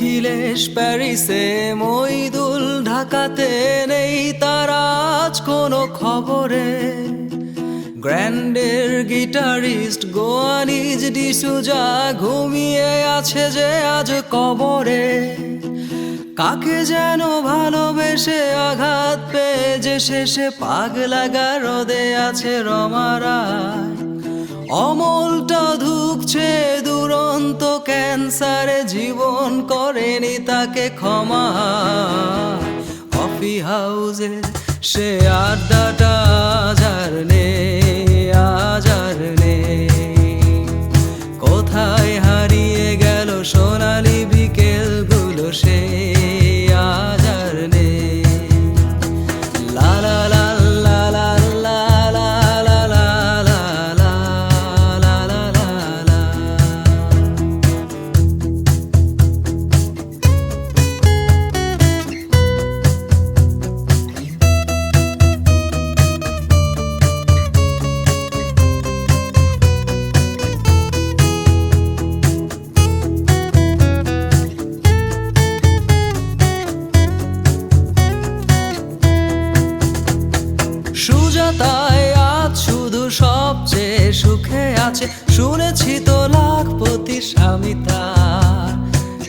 নিখিলেশ প্যারিসে, মইদুল ঢাকাতে, নেই তার আজ কোনো খবরে। গ্র্যান্ডের গিটারিস্ট গোয়ানিজ ডিসুজা ঘুমিয়ে আছে যে আজ কবরে। কাকে যেন ভালোবেসে আঘাত পেয়ে যে শেষে পাগলা গারদে আছে রমারায়। অমলটা ধুকছে দুরন্ত ক্যান্সারে, জীবন করেনি তাকে ক্ষমা। কফি হাউসের সে আড্ডাটা আজ আর নেই, আজ আর নেই। কোথায় হারিয়ে গেল সোনালি বিকেলগুলো, সে আজ আর নেই। লা লা লা লা লা লা লা লা লা লা লা লা লা লা। সুজাতায় আজ শুধু সবচেয়ে সুখে আছে, শুনেছি তো লাখপতি স্বামী তার।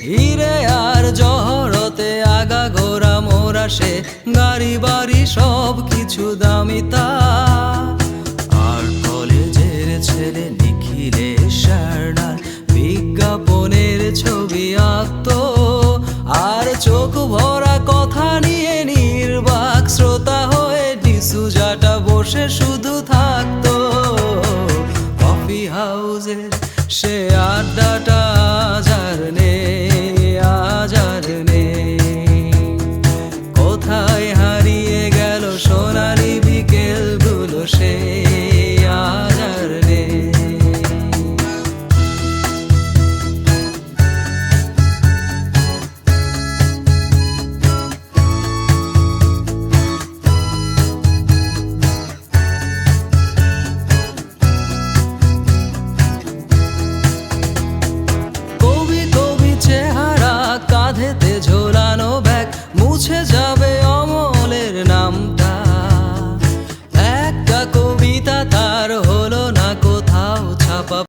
হিরে আর জহরতে আগা গোরা মোরা সে, গাড়ি বাড়ি সব কিছু দামি তার। আর কলেজের ছেলে নিখিলেশ শার্নার বিজ্ঞাপনের ছবি আঁকতো, আর চোখ ভরা কথা নিয়ে নির্বাক শ্রোতা হয়ে ডিসুজাটা বসে শুধু থাকতো। কফি হাউসের সে আড্ডাটা